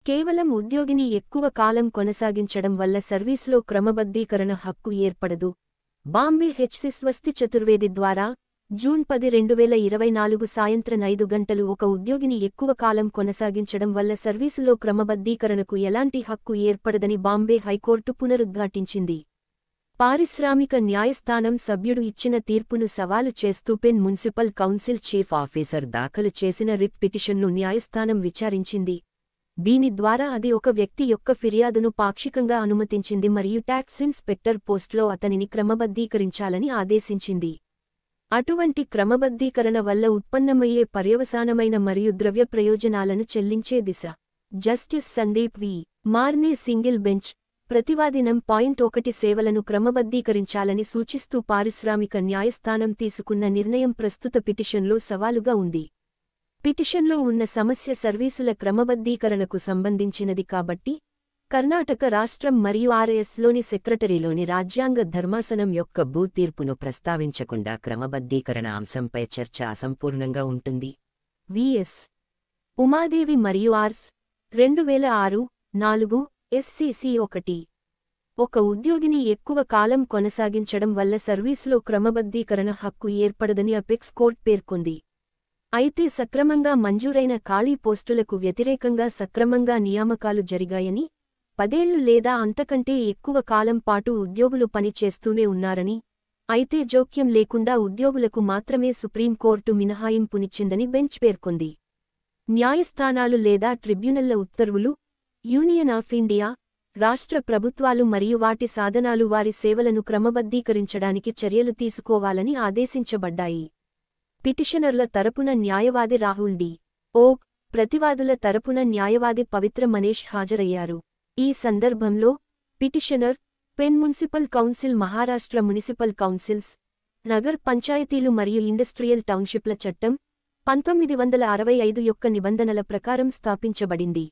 కేవలం ఉద్యోగిని ఎక్కువ కాలం కొనసాగించడం వల్ల సర్వీసులో క్రమబద్ధీకరణ హక్కు ఏర్పడదు. బాంబే హెచ్సి స్వస్తి చతుర్వేది ద్వారా జూన్ 10, 2024 సాయంత్రం 5 గంటలు ఒక ఉద్యోగిని ఎక్కువ కాలం కొనసాగించడం వల్ల సర్వీసులో క్రమబద్ధీకరణకు ఎలాంటి హక్కు ఏర్పడదని బాంబే హైకోర్టు పునరుద్ఘాటించింది. పారిశ్రామిక న్యాయస్థానం సభ్యుడు ఇచ్చిన తీర్పును సవాలు చేస్తూ pen municipal council chief officer దాఖలు చేసిన రిట్ పిటిషన్ను న్యాయస్థానం విచారించింది. దీని ద్వారా అది ఒక వ్యక్తి యొక్క ఫిర్యాదును పాక్షికంగా అనుమతించింది మరియు ట్యాక్స్ ఇన్స్పెక్టర్ పోస్ట్లో అతనిని క్రమబద్ధీకరించాలని ఆదేశించింది. అటువంటి క్రమబద్ధీకరణ వల్ల ఉత్పన్నమయ్యే పర్యవసానమైన మరియు ద్రవ్య ప్రయోజనాలను చెల్లించే దిశ. జస్టిస్ సందీప్ వి. మార్నే సింగిల్ బెంచ్ ప్రతివాదినం. 1 సేవలను క్రమబద్ధీకరించాలని సూచిస్తూ పారిశ్రామిక న్యాయస్థానం తీసుకున్న నిర్ణయం ప్రస్తుత పిటిషన్లో సవాలుగా ఉంది. పిటిషన్లో ఉన్న సమస్య సర్వీసుల క్రమబద్ధీకరణకు సంబంధించినది కాబట్టి, కర్ణాటక రాష్ట్రం మరియు ఆర్ఎస్లోని సెక్రటరీలోని రాజ్యాంగ ధర్మాసనం యొక్క భూతీర్పును ప్రస్తావించకుండా క్రమబద్ధీకరణ అంశంపై చర్చ అసంపూర్ణంగా ఉంటుంది. విఎస్ ఉమాదేవి మరియు ఆర్స్ 2006-4 SCC 1. ఒక ఉద్యోగిని ఎక్కువ కాలం కొనసాగించడం వల్ల సర్వీసులో క్రమబద్ధీకరణ హక్కు ఏర్పడదని అపెక్స్ కోర్ట్ పేర్కొంది. అయితే సక్రమంగా మంజూరైన ఖాళీ పోస్టులకు వ్యతిరేకంగా సక్రమంగా నియామకాలు జరిగాయని, 10 ఏళ్లు లేదా అంతకంటే ఎక్కువ కాలం పాటు ఉద్యోగులు పని చేస్తూనే ఉన్నారని, అయితే జోక్యం లేకుండా ఉద్యోగులకు మాత్రమే సుప్రీంకోర్టు మినహాయింపునిచ్చిందని బెంచ్ పేర్కొంది. న్యాయస్థానాలు లేదా ట్రిబ్యునల్ల ఉత్తర్వులు, యూనియన్ ఆఫ్ ఇండియా, రాష్ట్ర ప్రభుత్వాలు మరియు వాటి సాధనాలు వారి సేవలను క్రమబద్ధీకరించడానికి చర్యలు తీసుకోవాలని ఆదేశించబడ్డాయి. పిటిషనర్ల తరపున న్యాయవాది రాహుల్ డి. ఓక్, ప్రతివాదుల తరపున న్యాయవాది పవిత్ర మనీష్ హాజరయ్యారు. ఈ సందర్భంలో petitioner, pen municipal council Maharashtra municipal councils, Nagar పంచాయతీలు మరియు ఇండస్ట్రియల్ టౌన్షిప్ల చట్టం 1965 యొక్క నిబంధనల ప్రకారం స్థాపించబడింది.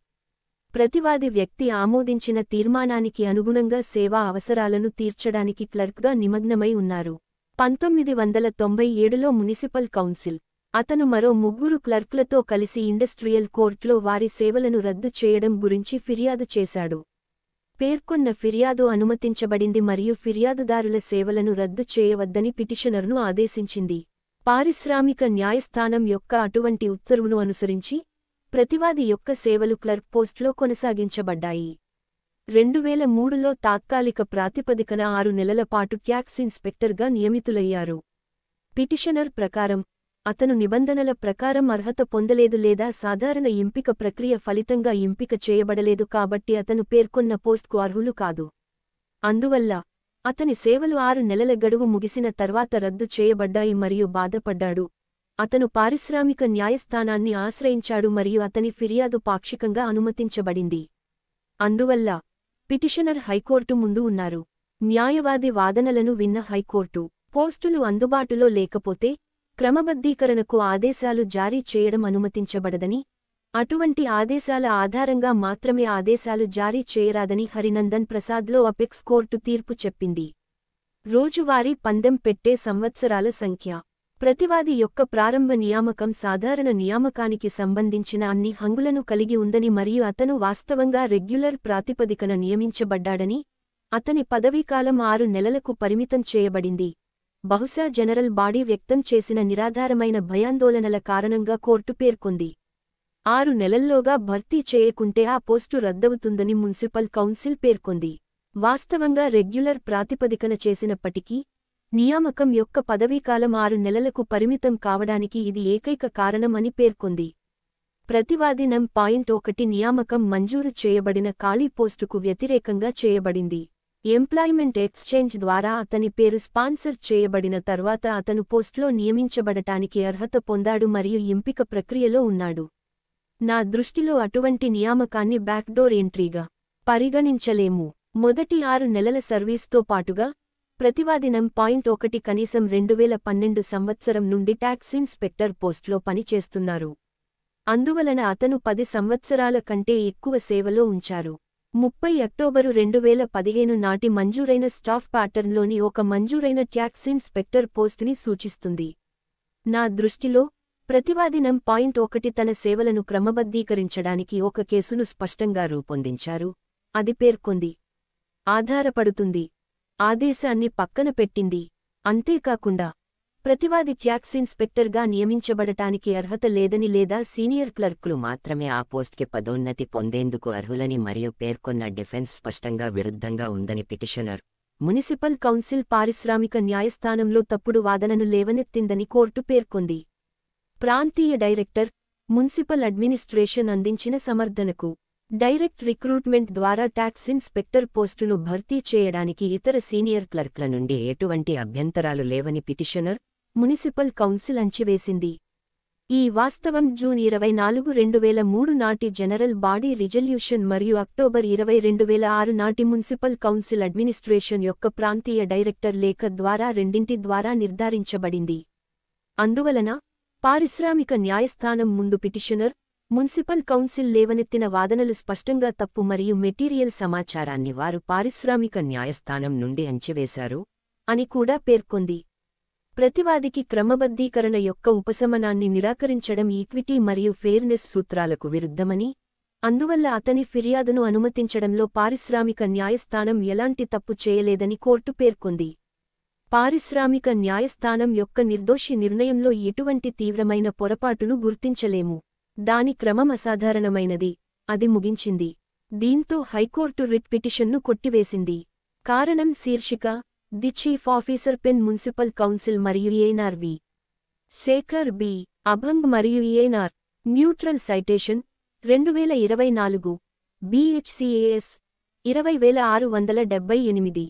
ప్రతివాది వ్యక్తి ఆమోదించిన తీర్మానానికి అనుగుణంగా సేవా అవసరాలను తీర్చడానికి క్లర్క్గా నిమగ్నమై ఉన్నారు. 1997లో మునిసిపల్ కౌన్సిల్, అతను మరో 3 క్లర్క్లతో కలిసి ఇండస్ట్రియల్ కోర్టులో వారి సేవలను రద్దు చేయడం గురించి ఫిర్యాదు చేశాడు. పేర్కొన్న ఫిర్యాదు అనుమతించబడింది మరియు ఫిర్యాదుదారుల సేవలను రద్దు చేయవద్దని పిటిషనర్ను ఆదేశించింది. పారిశ్రామిక న్యాయస్థానం యొక్క అటువంటి ఉత్తర్వును అనుసరించి, ప్రతివాది యొక్క సేవలు క్లర్క్ పోస్ట్లో కొనసాగించబడ్డాయి. 2003లో తాత్కాలిక ప్రాతిపదికన 6 నెలల పాటు ట్యాక్స్ ఇన్స్పెక్టర్గా నియమితులయ్యారు. పిటిషనర్ ప్రకారం, అతను నిబంధనల ప్రకారం అర్హత పొందలేదు లేదా సాధారణ ఎంపిక ప్రక్రియ ఫలితంగా ఎంపిక చేయబడలేదు కాబట్టి అతను పేర్కొన్న పోస్ట్కు అర్హులు కాదు. అందువల్ల, అతని సేవలు 6 నెలల గడువు ముగిసిన తర్వాత రద్దు చేయబడ్డాయి మరియు బాధపడ్డాడు. అతను పారిశ్రామిక న్యాయస్థానాన్ని ఆశ్రయించాడు మరియు అతని ఫిర్యాదు పాక్షికంగా అనుమతించబడింది. అందువల్ల, పిటిషనర్ హైకోర్టు ముందు ఉన్నారు. న్యాయవాది వాదనలను విన్న హైకోర్టు, పోస్టులు అందుబాటులో లేకపోతే క్రమబద్ధీకరణకు ఆదేశాలు జారీ చేయడం అనుమతించబడదని, అటువంటి ఆదేశాల ఆధారంగా మాత్రమే ఆదేశాలు జారీ చేయరాదని హరినందన్ ప్రసాద్లో అపెక్స్ కోర్టు తీర్పు చెప్పింది. రోజువారీ పందెం పెట్టే సంవత్సరాల సంఖ్య. ప్రతివాది యొక్క ప్రారంభ నియామకం సాధారణ నియామకానికి సంబంధించిన అన్ని హంగులను కలిగి ఉందని మరియు అతను వాస్తవంగా రెగ్యులర్ ప్రాతిపదికన నియమించబడ్డాడని, అతని పదవీకాలం 6 నెలలకు పరిమితం చేయబడింది. బహుశా జనరల్ బాడీ వ్యక్తం చేసిన నిరాధారమైన భయాందోళనల కారణంగా కోర్టు పేర్కొంది. 6 నెలల్లోగా భర్తీ చేయకుంటే ఆ పోస్టు రద్దవుతుందని మున్సిపల్ కౌన్సిల్ పేర్కొంది. వాస్తవంగా రెగ్యులర్ ప్రాతిపదికన చేసినప్పటికీ, నియామకం యొక్క పదవీకాలం 6 నెలలకు పరిమితం కావడానికి ఇది ఏకైక కారణం అని పేర్కొంది. ప్రతివాది నం. 1 నియామకం మంజూరు చేయబడిన ఖాళీ పోస్టుకు వ్యతిరేకంగా చేయబడింది. ఎంప్లాయ్మెంట్ ఎక్స్చేంజ్ ద్వారా అతని పేరు స్పాన్సర్ చేయబడిన తర్వాత అతను పోస్ట్లో నియమించబడటానికి అర్హత పొందాడు మరియు ఎంపిక ప్రక్రియలో ఉన్నాడు. నా దృష్టిలో అటువంటి నియామకాన్ని బ్యాక్డోర్ ఎంట్రీగా పరిగణించలేము. మొదటి 6 నెలల సర్వీస్తో పాటుగా, ప్రతివాది నం. 1 కనీసం 2012 సంవత్సరం నుండి ట్యాక్స్ ఇన్స్పెక్టర్ పోస్ట్లో పనిచేస్తున్నారు. అందువలన అతను 10 సంవత్సరాల కంటే ఎక్కువ సేవలో ఉంచారు. 30 అక్టోబరు 2015 నాటి మంజూరైన స్టాఫ్ ప్యాటర్న్లోని ఒక మంజూరైన ట్యాక్స్ ఇన్స్పెక్టర్ పోస్టుని సూచిస్తుంది. నా దృష్టిలో, ప్రతివాదినం .1 తన సేవలను క్రమబద్ధీకరించడానికి ఒక కేసును స్పష్టంగా రూపొందించారు, అది పేర్కొంది. ఆధారపడుతుంది. ఆదేశాన్ని పక్కన పెట్టింది. అంతేకాకుండా ప్రతివాది ట్యాక్స్ ఇన్స్పెక్టర్గా నియమించబడటానికి అర్హత లేదని లేదా సీనియర్ క్లర్కులు మాత్రమే ఆ పోస్ట్కి పదోన్నతి పొందేందుకు అర్హులని మరియు పేర్కొన్న డిఫెన్స్ స్పష్టంగా విరుద్ధంగా ఉందని పిటిషనర్, మునిసిపల్ కౌన్సిల్ పారిశ్రామిక న్యాయస్థానంలో తప్పుడు వాదనను లేవనెత్తిందని కోర్టు పేర్కొంది. ప్రాంతీయ డైరెక్టర్, మున్సిపల్ అడ్మినిస్ట్రేషన్ అందించిన సమర్థనకు డైరెక్ట్ రిక్రూట్మెంట్ ద్వారా ట్యాక్స్ ఇన్స్పెక్టర్ పోస్టును భర్తీ చేయడానికి ఇతర సీనియర్ క్లర్క్ల నుండి ఎటువంటి అభ్యంతరాలు లేవని పిటిషనర్, మునిసిపల్ కౌన్సిల్ అంచివేసింది. ఈ వాస్తవం జూన్ 24, 2003 నాటి జనరల్ బాడీ రిజల్యూషన్ మరియు అక్టోబర్ 20, 2006 నాటి మున్సిపల్ కౌన్సిల్ అడ్మినిస్ట్రేషన్ యొక్క ప్రాంతీయ డైరెక్టర్ లేఖ ద్వారా రెండింటి ద్వారా నిర్ధారించబడింది. అందువలన పారిశ్రామిక న్యాయస్థానం ముందు పిటిషనర్, మున్సిపల్ కౌన్సిల్ లేవనెత్తిన వాదనలు స్పష్టంగా తప్పు మరియు మెటీరియల్ సమాచారాన్ని వారు పారిశ్రామిక న్యాయస్థానం నుండి అంచివేశారు అని కూడా పేర్కొంది. ప్రతివాదికి క్రమబద్ధీకరణ యొక్క ఉపశమనాన్ని నిరాకరించడం ఈక్విటీ మరియు ఫెయిర్నెస్ సూత్రాలకు విరుద్ధమని, అందువల్ల అతని ఫిర్యాదును అనుమతించడంలో పారిశ్రామిక న్యాయస్థానం ఎలాంటి తప్పు చేయలేదని కోర్టు పేర్కొంది. పారిశ్రామిక న్యాయస్థానం యొక్క నిర్దోషి నిర్ణయంలో ఎటువంటి తీవ్రమైన పొరపాటును గుర్తించలేము. దాని క్రమం అసాధారణమైనది, అది ముగించింది. దీంతో హైకోర్టు రిట్ పిటిషన్ను కొట్టివేసింది. కారణం శీర్షిక the chief officer pen municipal council మరియు ఏఎన్ఆర్ వి. శేఖర్ బి. అభంగ్ మరియు ఏఎన్ఆర్. Neutral citation 2024 BHCAS 20678.